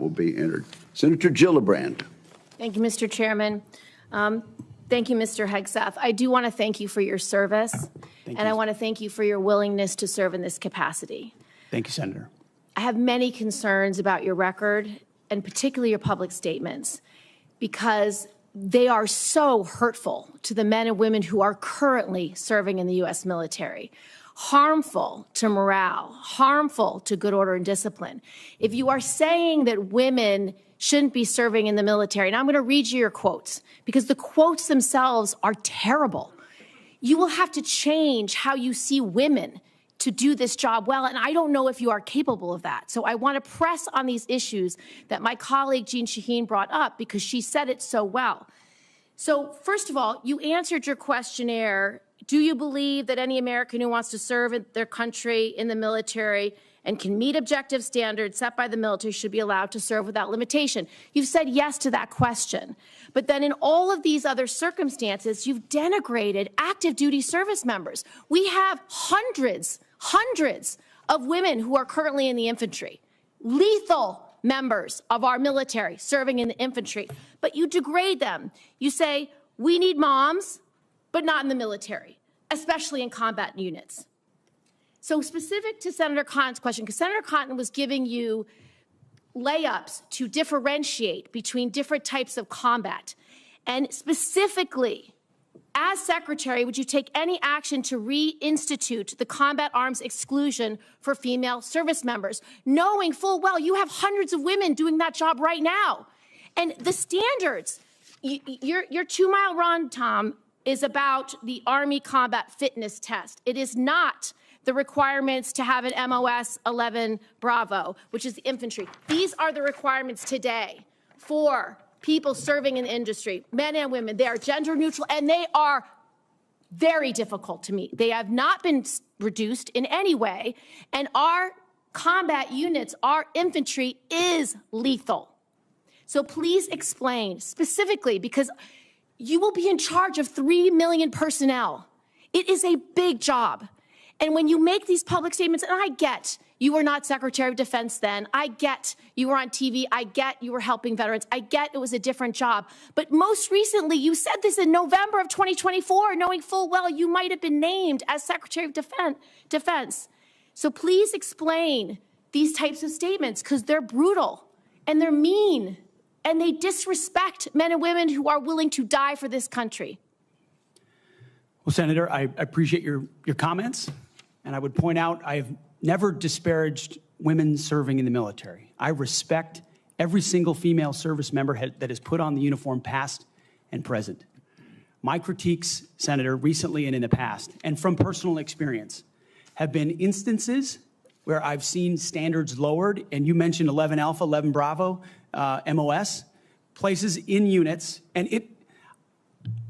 will be entered. Senator Gillibrand. Thank you, Mr. Chairman. Thank you, Mr. Hegseth. I do want to thank you for your service, and I want to thank you for your willingness to serve in this capacity. Thank you, Senator. I have many concerns about your record, and particularly your public statements, because they are so hurtful to the men and women who are currently serving in the U.S. military, harmful to morale, harmful to good order and discipline. If you are saying that women shouldn't be serving in the military, and I'm going to read you your quotes, because the quotes themselves are terrible. You will have to change how you see women to do this job well, and I don't know if you are capable of that. So I want to press on these issues that my colleague Jean Shaheen brought up, because she said it so well. So first of all, you answered your questionnaire. Do you believe that any American who wants to serve in their country in the military and can meet objective standards set by the military should be allowed to serve without limitation? You've said yes to that question. But then in all of these other circumstances, you've denigrated active duty service members. We have hundreds of women who are currently in the infantry, lethal members of our military serving in the infantry, but you degrade them. You say, we need moms, but not in the military, especially in combat units. So specific to Senator Cotton's question, because Senator Cotton was giving you layups to differentiate between different types of combat. And specifically, as Secretary, would you take any action to reinstitute the combat arms exclusion for female service members, knowing full well you have hundreds of women doing that job right now? And the standards, your 2 mile run, Tom, is about the Army Combat Fitness Test. It is not the requirements to have an MOS 11 Bravo, which is the infantry. These are the requirements today for people serving in the industry, men and women. They are gender neutral, and they are very difficult to meet. They have not been reduced in any way, and our combat units, our infantry is lethal. So please explain specifically, because you will be in charge of 3 million personnel. It is a big job. And when you make these public statements, and I get you were not Secretary of Defense then, I get you were on TV, I get you were helping veterans, I get it was a different job. But most recently, you said this in November of 2024, knowing full well you might have been named as Secretary of Defense. So please explain these types of statements, because they're brutal and they're mean and they disrespect men and women who are willing to die for this country. Well, Senator, I appreciate your comments. And I would point out I have never disparaged women serving in the military. I respect every single female service member that has put on the uniform, past and present. My critiques, Senator, recently and in the past, and from personal experience, have been instances where I've seen standards lowered, and you mentioned 11 Alpha, 11 Bravo, MOS, places in units, and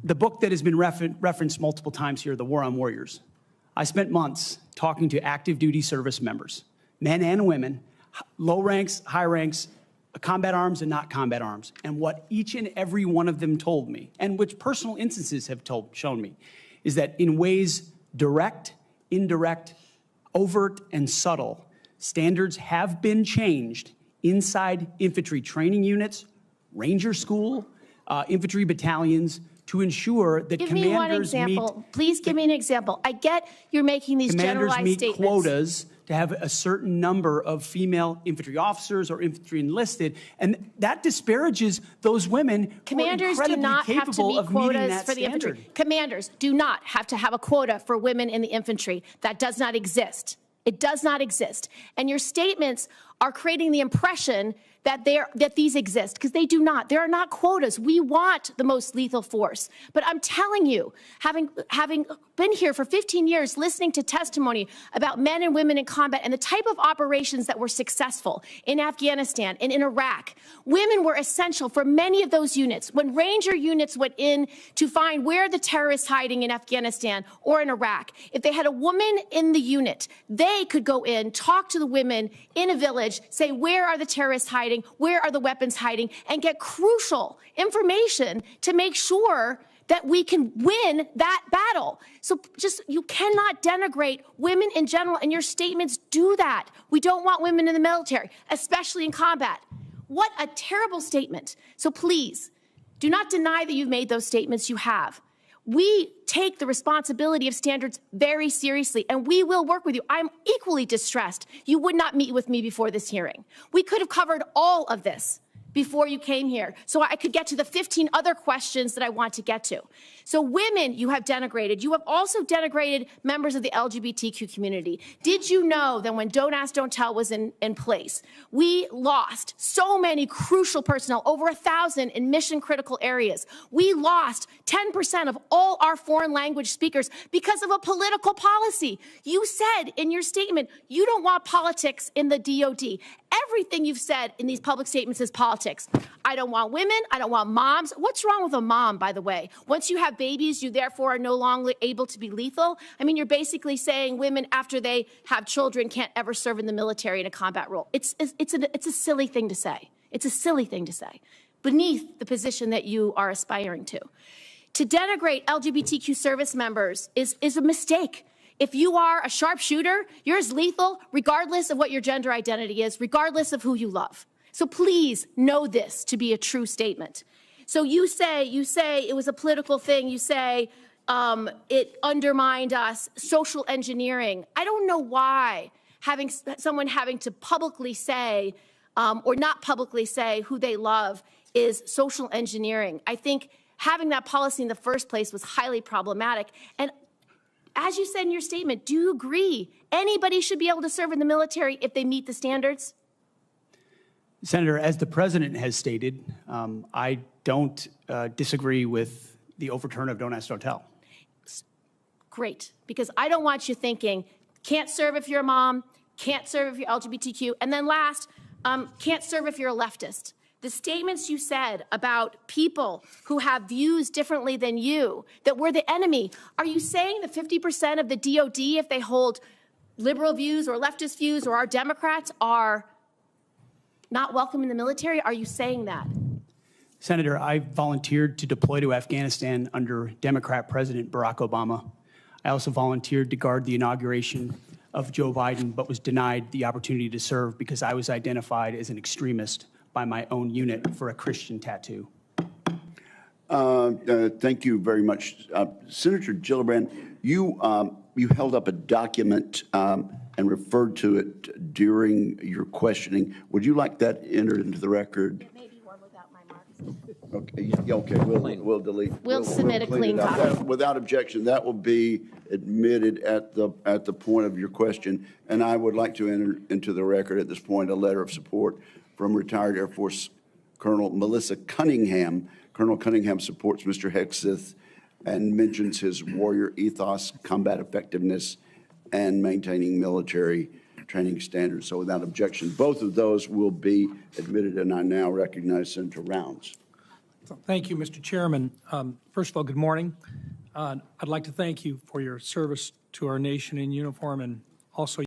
the book that has been referenced multiple times here, The War on Warriors. I spent months talking to active duty service members, men and women, low ranks, high ranks, combat arms and not combat arms. And what each and every one of them told me, and which personal instances have shown me, is that in ways direct, indirect, overt, and subtle, standards have been changed inside infantry training units, ranger school, infantry battalions, to ensure that commanders meet... Give me one example. Please give me an example. I get you're making these generalized statements. Commanders meet quotas to have a certain number of female infantry officers or infantry enlisted, and that disparages those women who are incredibly capable of meeting that for the infantry. Commanders do not have to have a quota for women in the infantry. That does not exist. It does not exist. And your statements are creating the impression that these exist, because they do not. There are not quotas. We want the most lethal force. But I'm telling you, having been here for 15 years, listening to testimony about men and women in combat and the type of operations that were successful in Afghanistan and in Iraq, women were essential for many of those units. When Ranger units went in to find where the terrorists hiding in Afghanistan or in Iraq, if they had a woman in the unit, they could go in, talk to the women in a village, say, where are the terrorists hiding? Where are the weapons hiding? And get crucial information to make sure that we can win that battle. So you cannot denigrate women in general, and your statements do that. We don't want women in the military, especially in combat. What a terrible statement. So please, do not deny that you've made those statements. You have. We take the responsibility of standards very seriously, and we will work with you. I'm equally distressed you would not meet with me before this hearing. We could have covered all of this before you came here, so I could get to the 15 other questions that I want to get to. So women you have denigrated. You have also denigrated members of the LGBTQ community. Did you know that when Don't Ask, Don't Tell was in place, we lost so many crucial personnel, over 1,000 in mission-critical areas. We lost 10% of all our foreign language speakers because of a political policy. You said in your statement, you don't want politics in the DOD. Everything you've said in these public statements is politics. I don't want women. I don't want moms. What's wrong with a mom, by the way? Once you have babies, you therefore are no longer able to be lethal. I mean, you're basically saying women, after they have children, can't ever serve in the military in a combat role. It's a silly thing to say. It's a silly thing to say, beneath the position that you are aspiring to. To denigrate LGBTQ service members is a mistake. If you are a sharpshooter, you're as lethal regardless of what your gender identity is, regardless of who you love. So please know this to be a true statement. So you say it was a political thing. You say it undermined us, social engineering. I don't know why someone having to publicly say or not publicly say who they love is social engineering. I think having that policy in the first place was highly problematic. And as you said in your statement, do you agree anybody should be able to serve in the military if they meet the standards? Senator, as the president has stated, I don't disagree with the overturn of Don't Ask, Don't Tell. Great, because I don't want you thinking, can't serve if you're a mom, can't serve if you're LGBTQ, and then last, can't serve if you're a leftist. The statements you said about people who have views differently than you, that we're the enemy, are you saying that 50% of the DOD, if they hold liberal views or leftist views or are Democrats, are not welcome in the military? Are you saying that? Senator, I volunteered to deploy to Afghanistan under Democrat President Barack Obama. I also volunteered to guard the inauguration of Joe Biden, but was denied the opportunity to serve because I was identified as an extremist by my own unit for a Christian tattoo. Thank you very much. Senator Gillibrand, you held up a document and referred to it during your questioning. Would you like that entered into the record? It may be one without my marks. Okay, yeah, okay, we'll delete. We'll submit a clean copy. Without objection, that will be admitted at the point of your question. And I would like to enter into the record at this point a letter of support from retired Air Force Colonel Melissa Cunningham. Colonel Cunningham supports Mr. Hegseth and mentions his warrior ethos, combat effectiveness, and maintaining military training standards. So without objection, both of those will be admitted, and I now recognize Senator Rounds. Thank you, Mr. Chairman. First of all, good morning. I'd like to thank you for your service to our nation in uniform, and also